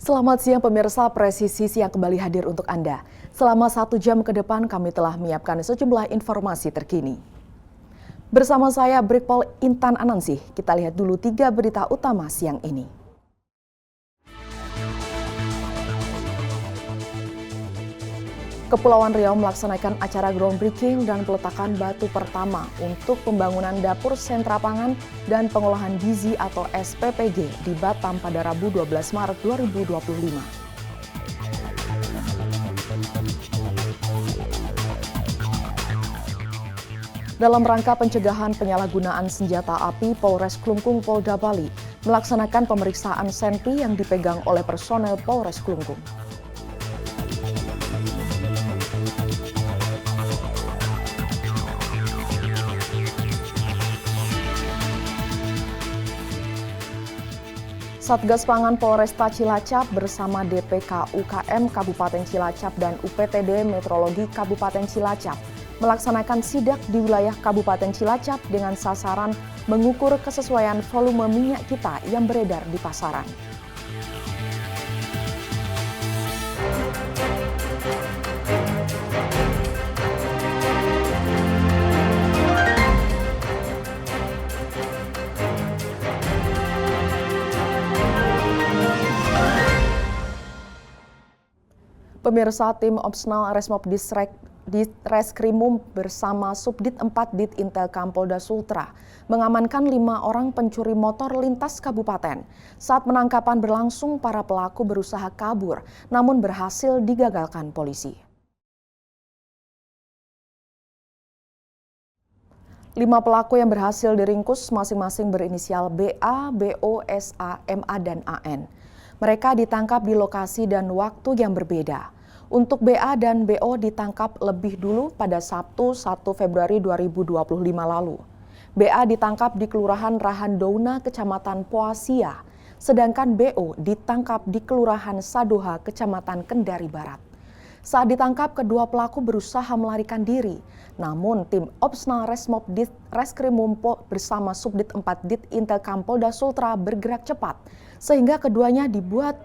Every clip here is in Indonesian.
Selamat siang pemirsa, Presisi Siang kembali hadir untuk Anda. Selama 1 jam ke depan kami telah menyiapkan sejumlah informasi terkini. Bersama saya Brigpol Intan Anansih, kita lihat dulu 3 berita utama siang ini. Kepulauan Riau melaksanakan acara groundbreaking dan peletakan batu pertama untuk pembangunan dapur sentra pangan dan pengolahan gizi atau SPPG di Batam pada Rabu 12 Maret 2025. Dalam rangka pencegahan penyalahgunaan senjata api, Polres Klungkung Polda Bali melaksanakan pemeriksaan senpi yang dipegang oleh personel Polres Klungkung. Satgas Pangan Polresta Cilacap bersama DPK UKM Kabupaten Cilacap dan UPTD Meteorologi Kabupaten Cilacap melaksanakan sidak di wilayah Kabupaten Cilacap dengan sasaran mengukur kesesuaian volume minyak kita yang beredar di pasaran. Pemirsa, tim Opsnal Resmob Ditreskrimum bersama Subdit 4 Dit Intelkam Polda Sultra mengamankan 5 orang pencuri motor lintas kabupaten. Saat penangkapan berlangsung, para pelaku berusaha kabur, namun berhasil digagalkan polisi. 5 pelaku yang berhasil diringkus masing-masing berinisial BA, BO, SA, MA, dan AN. Mereka ditangkap di lokasi dan waktu yang berbeda. Untuk BA dan BO ditangkap lebih dulu pada Sabtu 1 Februari 2025 lalu. BA ditangkap di Kelurahan Rahandouna, Kecamatan Poasia, sedangkan BO ditangkap di Kelurahan Sadoha, Kecamatan Kendari Barat. Saat ditangkap, kedua pelaku berusaha melarikan diri. Namun, tim Opsnal Resmob Ditreskrimum bersama Subdit 4 Dit Intelkam Polda Sultra bergerak cepat, sehingga keduanya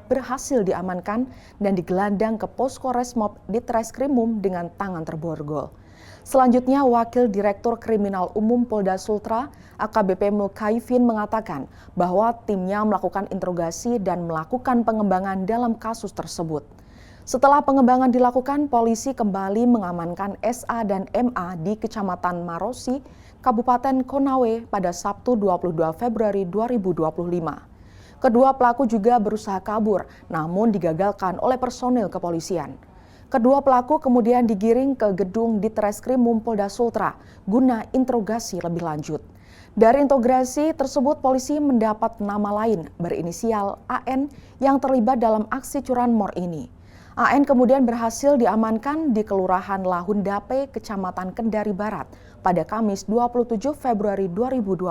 berhasil diamankan dan digelandang ke posko Resmob Ditreskrimum dengan tangan terborgol. Selanjutnya, Wakil Direktur Kriminal Umum Polda Sultra, AKBP Mulkaifin mengatakan bahwa timnya melakukan interogasi dan melakukan pengembangan dalam kasus tersebut. Setelah pengembangan dilakukan, polisi kembali mengamankan SA dan MA di Kecamatan Marosi, Kabupaten Konawe pada Sabtu 22 Februari 2025. Kedua pelaku juga berusaha kabur, namun digagalkan oleh personil kepolisian. Kedua pelaku kemudian digiring ke gedung Ditreskrimum Polda Sultra guna interogasi lebih lanjut. Dari interogasi tersebut, polisi mendapat nama lain berinisial AN yang terlibat dalam aksi curanmor ini. AN kemudian berhasil diamankan di Kelurahan Lahundape, Kecamatan Kendari Barat pada Kamis 27 Februari 2025.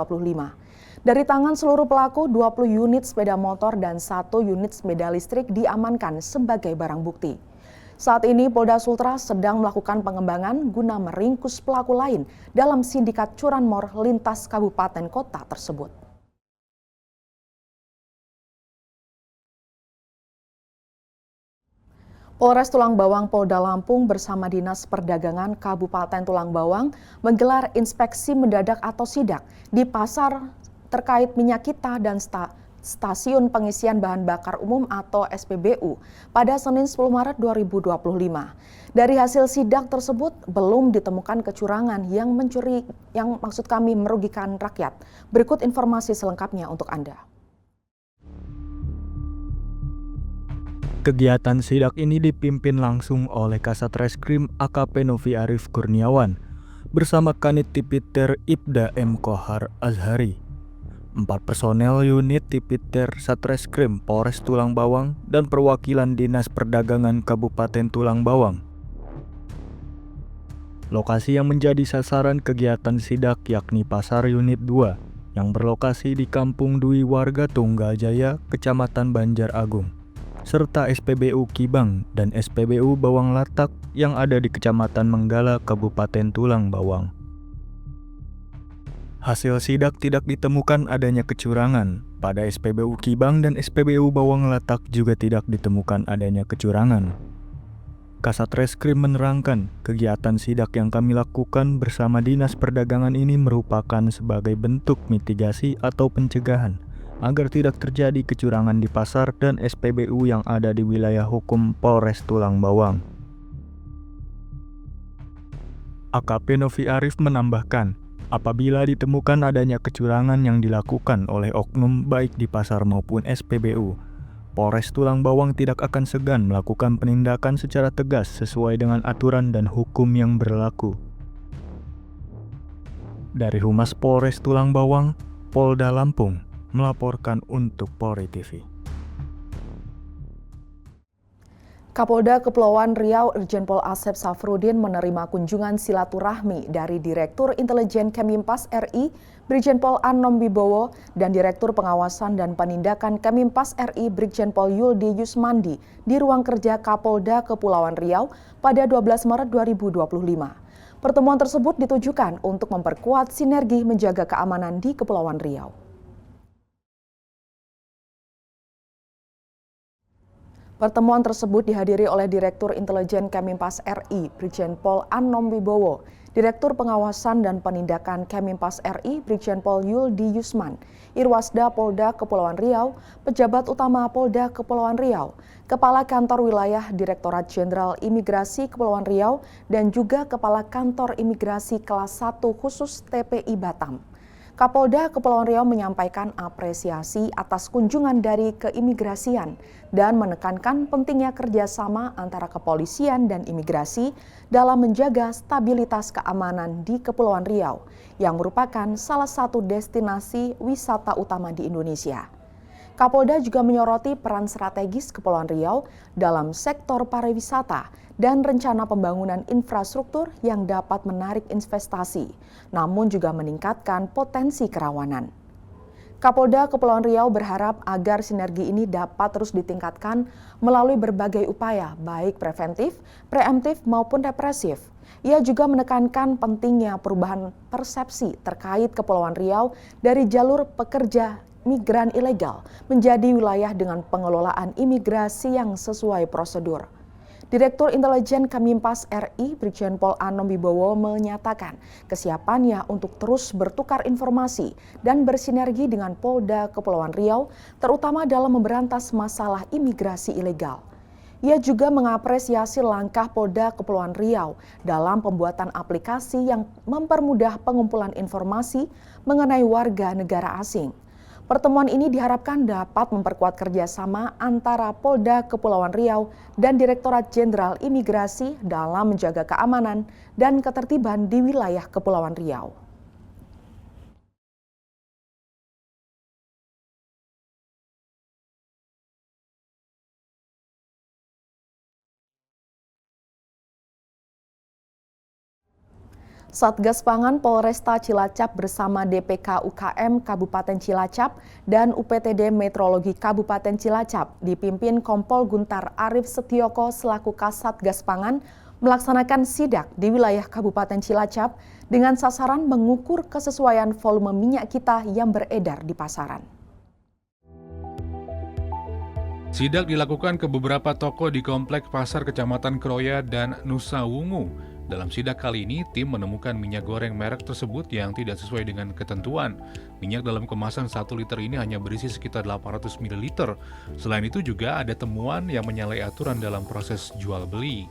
Dari tangan seluruh pelaku, 20 unit sepeda motor dan 1 unit sepeda listrik diamankan sebagai barang bukti. Saat ini Polda Sultra sedang melakukan pengembangan guna meringkus pelaku lain dalam sindikat curanmor lintas kabupaten kota tersebut. Polres Tulang Bawang Polda Lampung bersama Dinas Perdagangan Kabupaten Tulang Bawang menggelar inspeksi mendadak atau sidak di pasar terkait minyak kita dan stasiun pengisian bahan bakar umum atau SPBU pada Senin 10 Maret 2025. Dari hasil sidak tersebut belum ditemukan kecurangan yang merugikan rakyat. Berikut informasi selengkapnya untuk Anda. Kegiatan sidak ini dipimpin langsung oleh Kasat Reskrim AKP Novi Arif Kurniawan bersama Kanit Tipiter Ibda M. Kohar Azhari. 4 personel unit Tipiter Satreskrim Polres Tulang Bawang dan perwakilan Dinas Perdagangan Kabupaten Tulang Bawang. Lokasi yang menjadi sasaran kegiatan sidak yakni Pasar Unit 2 yang berlokasi di Kampung Dwi Warga Tunggajaya, Kecamatan Banjar Agung, serta SPBU Kibang dan SPBU Bawang Latak yang ada di Kecamatan Menggala, Kabupaten Tulang Bawang. Hasil sidak tidak ditemukan adanya kecurangan, Pada SPBU Kibang dan SPBU Bawang Latak juga tidak ditemukan adanya kecurangan. Kasat Reskrim menerangkan, kegiatan sidak yang kami lakukan bersama Dinas Perdagangan ini merupakan sebagai bentuk mitigasi atau pencegahan agar tidak terjadi kecurangan di pasar dan SPBU yang ada di wilayah hukum Polres Tulang Bawang. AKP Novi Arif menambahkan, apabila ditemukan adanya kecurangan yang dilakukan oleh oknum baik di pasar maupun SPBU, Polres Tulang Bawang tidak akan segan melakukan penindakan secara tegas sesuai dengan aturan dan hukum yang berlaku. Dari Humas Polres Tulang Bawang, Polda Lampung melaporkan untuk Polri TV. Kapolda Kepulauan Riau Irjen Pol Asep Safrudin menerima kunjungan silaturahmi dari Direktur Intelijen Kemimpas RI Brigjen Pol Anom Wibowo dan Direktur Pengawasan dan Penindakan Kemimpas RI Brigjen Pol Yuldi Yusmandi di ruang kerja Kapolda Kepulauan Riau pada 12 Maret 2025. Pertemuan tersebut ditujukan untuk memperkuat sinergi menjaga keamanan di Kepulauan Riau. Pertemuan tersebut dihadiri oleh Direktur Intelijen Kemimpas RI, Brigjen Pol Anom Wibowo, Direktur Pengawasan dan Penindakan Kemimpas RI, Brigjen Pol Yuldi Yusman, Irwasda Polda Kepulauan Riau, Pejabat Utama Polda Kepulauan Riau, Kepala Kantor Wilayah Direktorat Jenderal Imigrasi Kepulauan Riau, dan juga Kepala Kantor Imigrasi Kelas 1 Khusus TPI Batam. Kapolda Kepulauan Riau menyampaikan apresiasi atas kunjungan dari keimigrasian dan menekankan pentingnya kerjasama antara kepolisian dan imigrasi dalam menjaga stabilitas keamanan di Kepulauan Riau, yang merupakan salah satu destinasi wisata utama di Indonesia. Kapolda juga menyoroti peran strategis Kepulauan Riau dalam sektor pariwisata dan rencana pembangunan infrastruktur yang dapat menarik investasi, namun juga meningkatkan potensi kerawanan. Kapolda Kepulauan Riau berharap agar sinergi ini dapat terus ditingkatkan melalui berbagai upaya, baik preventif, preemptif maupun represif. Ia juga menekankan pentingnya perubahan persepsi terkait Kepulauan Riau dari jalur pekerja migran ilegal menjadi wilayah dengan pengelolaan imigrasi yang sesuai prosedur. Direktur Intelijen Kemimpas RI Brigjen Pol Anom Wibowo menyatakan kesiapannya untuk terus bertukar informasi dan bersinergi dengan Polda Kepulauan Riau, terutama dalam memberantas masalah imigrasi ilegal. Ia juga mengapresiasi langkah Polda Kepulauan Riau dalam pembuatan aplikasi yang mempermudah pengumpulan informasi mengenai warga negara asing. Pertemuan ini diharapkan dapat memperkuat kerjasama antara Polda Kepulauan Riau dan Direktorat Jenderal Imigrasi dalam menjaga keamanan dan ketertiban di wilayah Kepulauan Riau. Satgas Pangan Polresta Cilacap bersama DPK UKM Kabupaten Cilacap dan UPTD Meteorologi Kabupaten Cilacap dipimpin Kompol Guntar Arif Setioko selaku Kasatgas Pangan melaksanakan sidak di wilayah Kabupaten Cilacap dengan sasaran mengukur kesesuaian volume minyak kita yang beredar di pasaran. Sidak dilakukan ke beberapa toko di Komplek Pasar Kecamatan Kroya dan Nusa Wungu. Dalam sidak kali ini, tim menemukan minyak goreng merek tersebut yang tidak sesuai dengan ketentuan. Minyak dalam kemasan 1 liter ini hanya berisi sekitar 800 ml. Selain itu juga ada temuan yang menyalahi aturan dalam proses jual beli.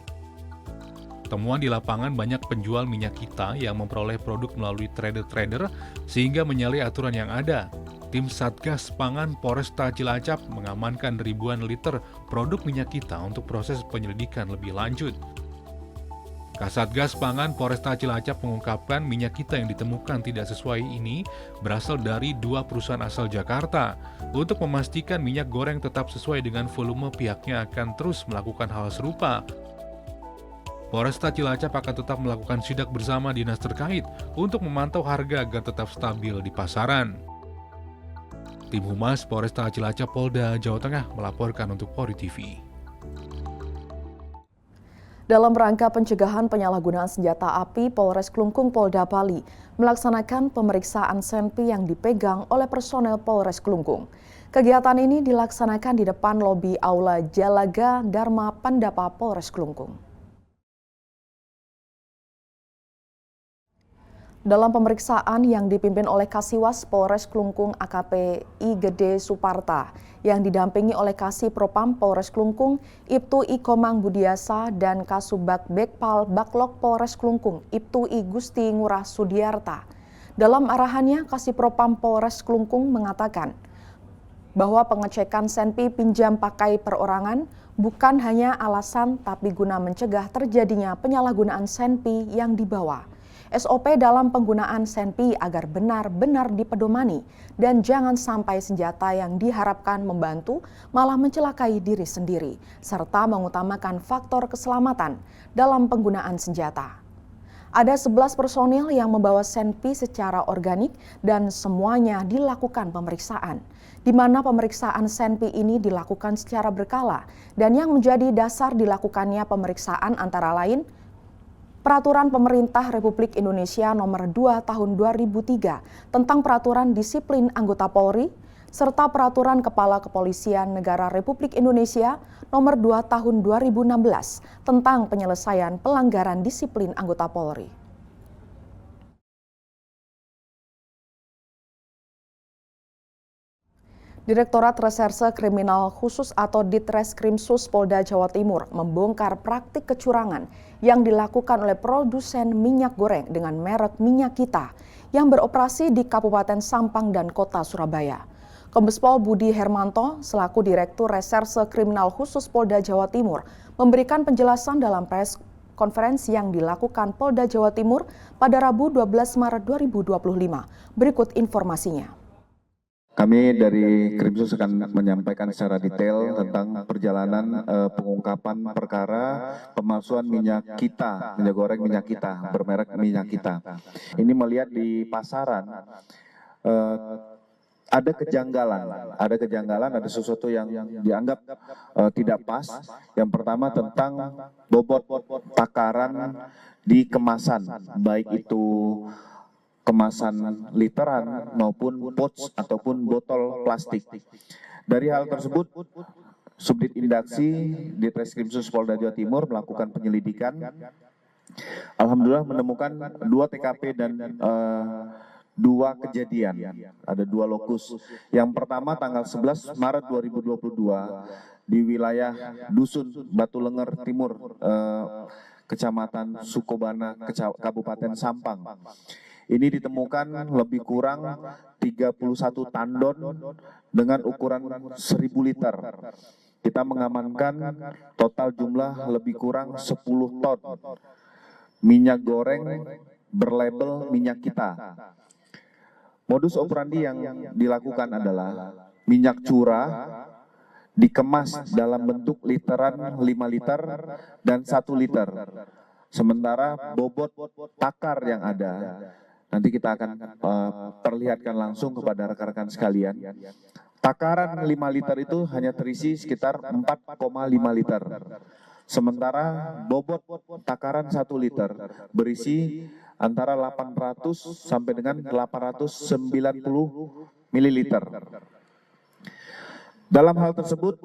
Temuan di lapangan banyak penjual minyak kita yang memperoleh produk melalui trader-trader sehingga menyalahi aturan yang ada. Tim Satgas Pangan Polresta Cilacap mengamankan ribuan liter produk minyak kita untuk proses penyelidikan lebih lanjut. Kasatgas Pangan Polresta Cilacap mengungkapkan minyak kita yang ditemukan tidak sesuai ini berasal dari 2 perusahaan asal Jakarta. Untuk memastikan minyak goreng tetap sesuai dengan volume, pihaknya akan terus melakukan hal serupa. Polresta Cilacap akan tetap melakukan sidak bersama dinas terkait untuk memantau harga agar tetap stabil di pasaran. Tim Humas Polresta Cilacap Polda Jawa Tengah melaporkan untuk Polri TV. Dalam rangka pencegahan penyalahgunaan senjata api, Polres Klungkung Polda Bali melaksanakan pemeriksaan senpi yang dipegang oleh personel Polres Klungkung. Kegiatan ini dilaksanakan di depan lobi Aula Jalaga Dharma Pandapa Polres Klungkung. Dalam pemeriksaan yang dipimpin oleh Kasiwas Polres Klungkung AKP I Gede Suparta yang didampingi oleh Kasih Propam Polres Klungkung Ibtu I Komang Budiasa dan Kasubag Bekpal Baklok Polres Klungkung Ibtu I Gusti Ngurah Sudiarta. Dalam arahannya, Kasih Propam Polres Klungkung mengatakan bahwa pengecekan senpi pinjam pakai perorangan bukan hanya alasan tapi guna mencegah terjadinya penyalahgunaan senpi yang dibawa. SOP dalam penggunaan senpi agar benar-benar dipedomani dan jangan sampai senjata yang diharapkan membantu malah mencelakai diri sendiri, serta mengutamakan faktor keselamatan dalam penggunaan senjata. Ada 11 personil yang membawa senpi secara organik dan semuanya dilakukan pemeriksaan, di mana pemeriksaan senpi ini dilakukan secara berkala dan yang menjadi dasar dilakukannya pemeriksaan antara lain Peraturan Pemerintah Republik Indonesia Nomor 2 Tahun 2003 tentang Peraturan Disiplin Anggota Polri, serta Peraturan Kepala Kepolisian Negara Republik Indonesia Nomor 2 Tahun 2016 tentang penyelesaian pelanggaran disiplin anggota Polri. Direktorat Reserse Kriminal Khusus atau Ditreskrimsus Polda Jawa Timur membongkar praktik kecurangan yang dilakukan oleh produsen minyak goreng dengan merek Minyak Kita yang beroperasi di Kabupaten Sampang dan Kota Surabaya. Kombes Pol Budi Hermanto selaku Direktur Reserse Kriminal Khusus Polda Jawa Timur memberikan penjelasan dalam press konferensi yang dilakukan Polda Jawa Timur pada Rabu 12 Maret 2025. Berikut informasinya. Kami dari Krimsus akan menyampaikan secara detail tentang perjalanan pengungkapan perkara pemalsuan minyak kita, minyak goreng minyak kita, bermerek Minyak Kita. Ini melihat di pasaran ada kejanggalan, ada sesuatu yang dianggap tidak pas. Yang pertama tentang bobot takaran di kemasan, baik itu kemasan literan maupun pouch ataupun botol plastik. Dari hal tersebut, Subdit Indaksi Ditreskrimsus Polda Jawa Timur melakukan penyelidikan. Alhamdulillah menemukan 2 TKP dan 2 kejadian. Ada 2 lokus. Yang pertama tanggal 11 Maret 2022 di wilayah Dusun Batu Lenger Timur, Kecamatan Sukobana, Kabupaten Sampang. Ini ditemukan lebih kurang 31 tandon dengan ukuran 1000 liter. Kita mengamankan total jumlah lebih kurang 10 ton minyak goreng berlabel Minyak Kita. Modus operandi yang dilakukan adalah minyak curah dikemas dalam bentuk literan 5 liter dan 1 liter. Sementara bobot takar yang ada nanti kita akan perlihatkan langsung kepada rekan-rekan sekalian. Takaran 5 liter itu hanya terisi sekitar 4,5 liter. Sementara bobot takaran 1 liter berisi antara 800 sampai dengan 890 mililiter. Dalam hal tersebut,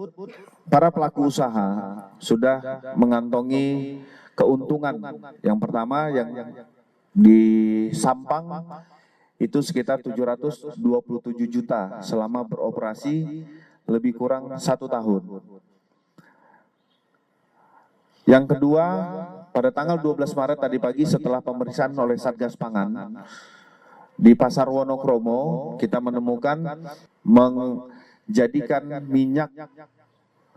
para pelaku usaha sudah mengantongi keuntungan. Yang pertama yang di Sampang itu sekitar 727 juta selama beroperasi lebih kurang 1 tahun. Yang kedua, pada tanggal 12 Maret tadi pagi setelah pemeriksaan oleh Satgas Pangan di Pasar Wonokromo, kita menemukan menjadikan minyak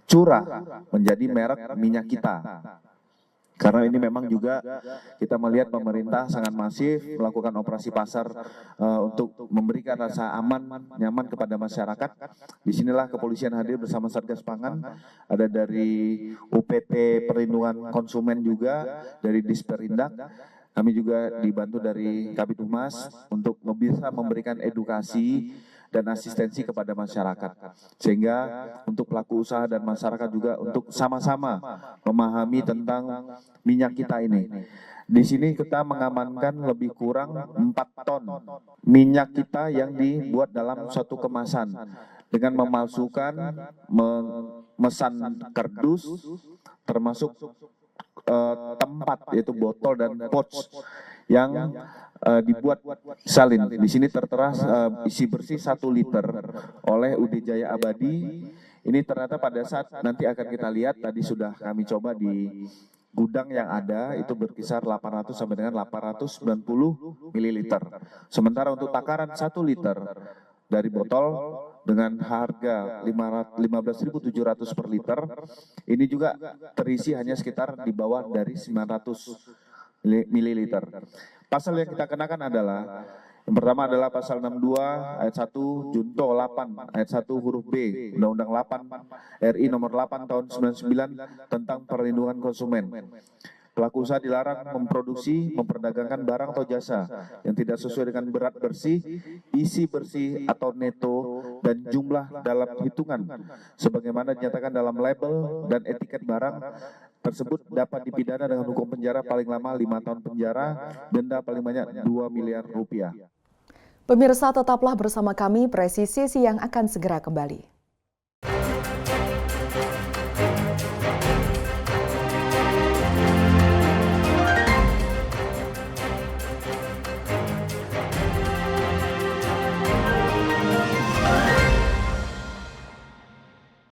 curah menjadi merek Minyak Kita. Karena ini memang juga kita melihat pemerintah sangat masif melakukan operasi pasar untuk memberikan rasa aman, nyaman kepada masyarakat. Disinilah kepolisian hadir bersama Satgas Pangan, ada dari UPT Perlindungan Konsumen juga, dari Disperindak. Kami juga dibantu dari Kabid Humas untuk bisa memberikan edukasi dan asistensi kepada masyarakat. Sehingga untuk pelaku usaha dan masyarakat juga untuk sama-sama memahami tentang minyak kita ini. Di sini kita mengamankan lebih kurang 4 ton minyak kita yang dibuat dalam suatu kemasan dengan memalsukan, memesan kardus, termasuk tempat yaitu botol dan pouch yang dibuat salin. Di sini tertera isi bersih 1 liter oleh UD Jaya Abadi. Ini ternyata pada saat nanti akan kita lihat, tadi sudah kami coba di gudang yang ada itu berkisar 800 sampai dengan 890 ml. Sementara untuk takaran 1 liter dari botol dengan harga 15.700 per liter, ini juga terisi hanya sekitar di bawah dari 900 ml. Pasal yang kita kenakan adalah yang pertama adalah pasal 62 ayat 1 junto 8 ayat 1 huruf B Undang-Undang 8 RI nomor 8 tahun 99 tentang perlindungan konsumen. Pelaku usaha dilarang memproduksi, memperdagangkan barang atau jasa yang tidak sesuai dengan berat bersih, isi bersih atau neto, dan jumlah dalam hitungan sebagaimana dinyatakan dalam label dan etiket barang tersebut dapat dipidana dengan hukum penjara paling lama 5 tahun penjara, denda paling banyak 2 miliar rupiah. Pemirsa, tetaplah bersama kami, Presisi Siang akan segera kembali.